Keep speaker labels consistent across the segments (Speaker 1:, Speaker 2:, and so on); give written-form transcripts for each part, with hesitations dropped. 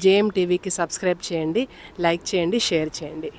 Speaker 1: JM టీవీకి subscribe చేయండి, like చేయండి, షేర్ చేయండి.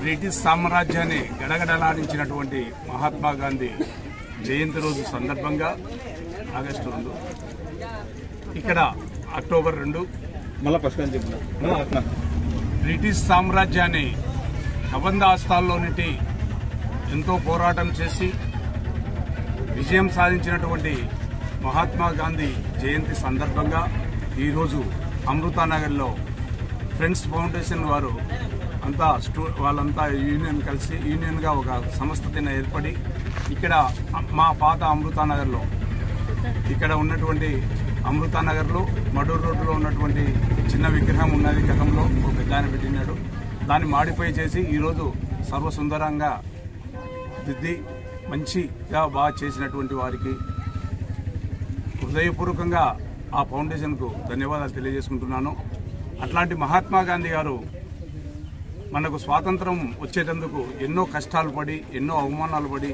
Speaker 2: బ్రిటిష్ సామ్రాజ్యాన్ని గడగడలాడించినటువంటి మహాత్మా గాంధీ జయంతి రోజు సందర్భంగా ఆగస్టు 2 ఇక్కడ అక్టోబర్ 2 బ్రిటిష్ సామ్రాజ్యాన్ని కబంధ హస్తాల్లో నుండి ఎంతో పోరాటం చేసి విజయం సాధించినటువంటి మహాత్మా గాంధీ జయంతి సందర్భంగా ఈరోజు అమృతానగర్లో ఫ్రెండ్స్ ఫౌండేషన్ వారు వాళ్ళంతా యూనియన్గా ఒక సంస్థ ఏర్పడి ఇక్కడ మా పాత అమృతానగర్లో ఇక్కడ ఉన్నటువంటి అమృతానగర్లో మడూరు రోడ్డులో ఉన్నటువంటి చిన్న విగ్రహం ఉన్నది. గతంలో ఒక పెద్ద ఆయన పెట్టినాడు. దాన్ని మాడిఫై చేసి ఈరోజు సర్వసుందరంగా దిద్ది మంచిగా బాగా చేసినటువంటి వారికి హృదయపూర్వకంగా ఆ ఫౌండేషన్కు ధన్యవాదాలు తెలియజేసుకుంటున్నాను. అట్లాంటి మహాత్మా గాంధీ గారు మనకు స్వాతంత్రం వచ్చేటందుకు ఎన్నో కష్టాలు పడి ఎన్నో అవమానాలు పడి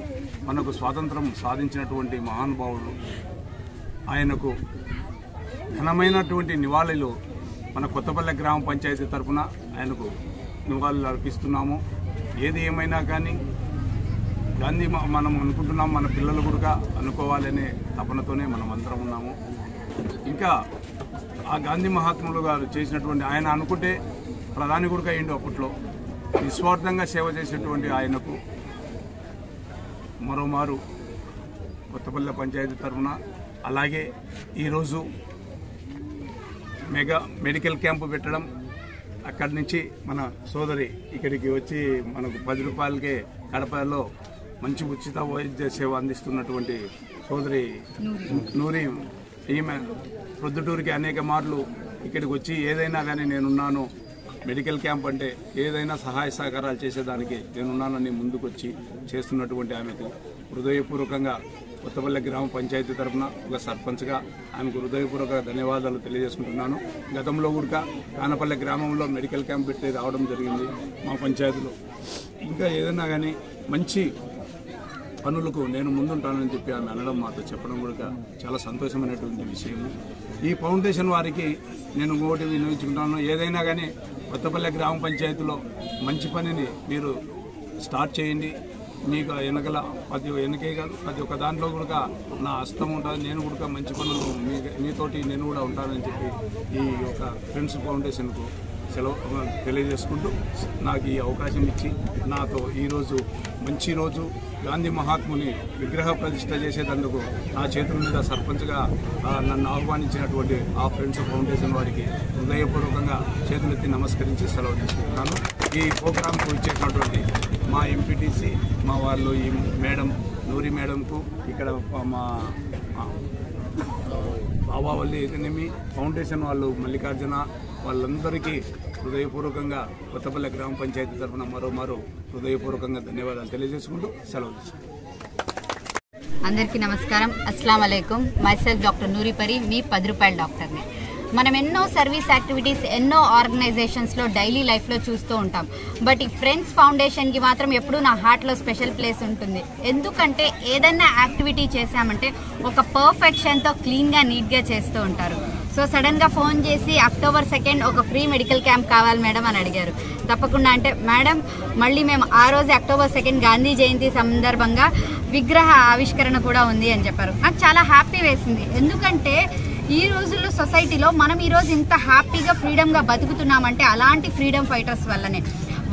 Speaker 2: మనకు స్వాతంత్రం సాధించినటువంటి మహానుభావుడు. ఆయనకు ఘనమైనటువంటి నివాళులు మన కొత్తపల్లె గ్రామ పంచాయతీ తరఫున ఆయనకు నివాళులు అర్పిస్తున్నాము. ఏది ఏమైనా కానీ గాంధీ మనం అనుకుంటున్నాం, మన పిల్లలు కూడా అనుకోవాలనే తపనతోనే మనం అందరం ఉన్నాము. ఇంకా ఆ గాంధీ మహాత్ములు గారు చేసినటువంటి ఆయన అనుకుంటే ప్రధాని కూడా అయ్యిండు. అప్పట్లో నిస్వార్థంగా సేవ చేసేటువంటి ఆయనకు మరోమారు కొత్తపల్లె పంచాయతీ తరఫున అలాగే ఈరోజు మెడికల్ క్యాంపు పెట్టడం, అక్కడి నుంచి మన సోదరి ఇక్కడికి వచ్చి మనకు 10 రూపాయలకే కడపలో మంచి ఉచిత వైద్య సేవ అందిస్తున్నటువంటి సోదరి నూరి, ఈమె ప్రొద్దుటూరికి అనేక మార్లు ఇక్కడికి వచ్చి ఏదైనా కానీ నేనున్నాను, మెడికల్ క్యాంప్ అంటే ఏదైనా సహాయ సహకారాలు చేసేదానికి నేనున్నానని ముందుకొచ్చి చేస్తున్నటువంటి ఆమెకు హృదయపూర్వకంగా కొత్తపల్లె గ్రామ పంచాయతీ తరఫున ఒక సర్పంచ్గా ఆమెకు హృదయపూర్వక ధన్యవాదాలు తెలియజేసుకుంటున్నాను. గతంలో కూడా కానపల్లె గ్రామంలో మెడికల్ క్యాంప్ పెట్టి రావడం జరిగింది మా పంచాయతీలో. ఇంకా ఏదైనా కానీ మంచి పనులకు నేను ముందుంటానని చెప్పి ఆమె అనడం, మాతో చెప్పడం కూడా చాలా సంతోషమైనటువంటి విషయము. ఈ ఫౌండేషన్ వారికి నేను ఇంకోటి వినియోగించుకుంటాను, ఏదైనా కానీ కొత్తపల్లె గ్రామ పంచాయతీలో మంచి పనిని మీరు స్టార్ట్ చేయండి. మీకు వెనకే కాదు ప్రతి ఒక్క దాంట్లో కూడా నా హస్తం ఉంటుంది. నేను కూడా మంచి పనులు మీతోటి నేను కూడా ఉంటానని చెప్పి ఈ యొక్క ఫ్రెండ్స్ ఫౌండేషన్కు సెలవు తెలియజేసుకుంటూ నాకు ఈ అవకాశం ఇచ్చి నాతో ఈరోజు మంచి రోజు గాంధీ మహాత్ముని విగ్రహ ప్రతిష్ఠ చేసేందుకు నా చేతుల మీద సర్పంచ్గా నన్ను ఆహ్వానించినటువంటి ఆ ఫ్రెండ్స్ ఫౌండేషన్ వారికి హృదయపూర్వకంగా చేతులెత్తి నమస్కరించి సెలవు తీసుకుంటున్నాను. ఈ ప్రోగ్రాంకు ఇచ్చేసినటువంటి మా ఎంపీటీసీ మా వాళ్ళు ఈ మేడం నూరి మేడంకు, ఇక్కడ మా బాబావల్లి అయితేనేమి ఫౌండేషన్ వాళ్ళు మల్లికార్జున వాళ్ళందరికీ హృదయపూర్వకంగా కొత్తపల్లె గ్రామ పంచాయతీ తరఫున మరోమారు హృదయపూర్వకంగా ధన్యవాదాలు తెలియజేసుకుంటూ సెలవు తీసుకుంటాం.
Speaker 3: అందరికీ నమస్కారం. అస్సలాం అలైకుం. మైసెల్ఫ్ డాక్టర్ నూరిపరి, మీ 10 రూపాయల డాక్టర్ని. మనం ఎన్నో సర్వీస్ యాక్టివిటీస్ ఎన్నో ఆర్గనైజేషన్స్లో డైలీ లైఫ్లో చూస్తూ ఉంటాం. బట్ ఈ ఫ్రెండ్స్ ఫౌండేషన్కి మాత్రం ఎప్పుడూ నా హార్ట్లో స్పెషల్ ప్లేస్ ఉంటుంది. ఎందుకంటే ఏదైనా యాక్టివిటీ చేశామంటే ఒక పర్ఫెక్షన్తో క్లీన్గా నీట్గా చేస్తూ ఉంటారు. సో సడన్గా ఫోన్ చేసి అక్టోబర్ 2 ఒక ఫ్రీ మెడికల్ క్యాంప్ కావాలి మేడం అని అడిగారు. తప్పకుండా అంటే మేడం మళ్ళీ మేము ఆ రోజు అక్టోబర్ 2 గాంధీ జయంతి సందర్భంగా విగ్రహ ఆవిష్కరణ కూడా ఉంది అని చెప్పారు. నాకు చాలా హ్యాపీ వేసింది. ఎందుకంటే ఈ రోజుల్లో సొసైటీలో మనం ఈరోజు ఇంత హ్యాపీగా ఫ్రీడమ్గా బతుకుతున్నామంటే అలాంటి ఫ్రీడమ్ ఫైటర్స్ వల్లనే.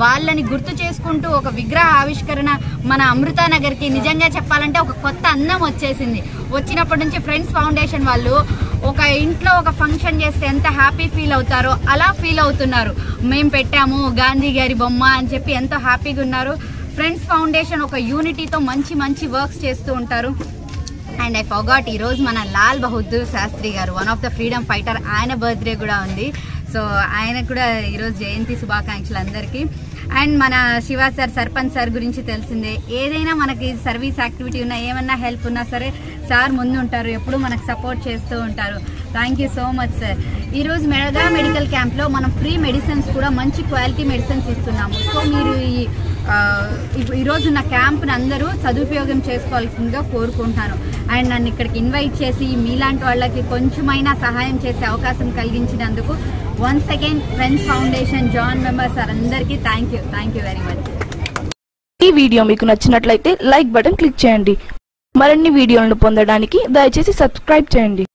Speaker 3: వాళ్ళని గుర్తు చేసుకుంటూ ఒక విగ్రహ ఆవిష్కరణ మన అమృతానగర్కి నిజంగా చెప్పాలంటే ఒక కొత్త అందం వచ్చేసింది. వచ్చినప్పటి నుంచి ఫ్రెండ్స్ ఫౌండేషన్ వాళ్ళు ఒక ఇంట్లో ఒక ఫంక్షన్ చేస్తే ఎంత హ్యాపీ ఫీల్ అవుతారో అలా ఫీల్ అవుతున్నారు. మేము పెట్టాము గాంధీ గారి బొమ్మ అని చెప్పి ఎంతో హ్యాపీగా ఉన్నారు. ఫ్రెండ్స్ ఫౌండేషన్ ఒక యూనిటీతో మంచి మంచి వర్క్స్ చేస్తూ ఉంటారు. అండ్ ఐ ఫర్గాట్, ఈరోజు మన లాల్ బహదూర్ శాస్త్రి గారు, one of the freedom fighter, ఆయన బర్త్డే కూడా ఉంది. సో ఆయన కూడా ఈరోజు జయంతి శుభాకాంక్షలు అందరికీ. అండ్ మన శివ సార్, సర్పంచ్ సార్ గురించి తెలిసిందే. ఏదైనా మనకి సర్వీస్ యాక్టివిటీ ఉన్నా, ఏమన్నా హెల్ప్ ఉన్నా సరే సార్ ముందు ఉంటారు, ఎప్పుడు మనకు సపోర్ట్ చేస్తూ ఉంటారు. Thank you so much sir. ఈరోజు మెగా మెడికల్ క్యాంప్లో మనం ఫ్రీ మెడిసిన్స్ కూడా మంచి క్వాలిటీ మెడిసిన్స్ ఇస్తున్నాము. సో మీరు ఈరోజు నా క్యాంప్ని అందరూ సదుపయోగం చేసుకోవాల్సిందిగా కోరుకుంటున్నాను. అండ్ నన్ను ఇక్కడికి ఇన్వైట్ చేసి మీలాంటి వాళ్ళకి కొంచెమైనా సహాయం చేసే అవకాశం కలిగించినందుకు once again friends foundation join members అందరికీ థ్యాంక్ యూ వెరీ మచ్.
Speaker 4: ఈ వీడియో మీకు నచ్చినట్లయితే లైక్ బటన్ క్లిక్ చేయండి. మరిన్ని వీడియోలను పొందడానికి దయచేసి సబ్స్క్రైబ్ చేయండి.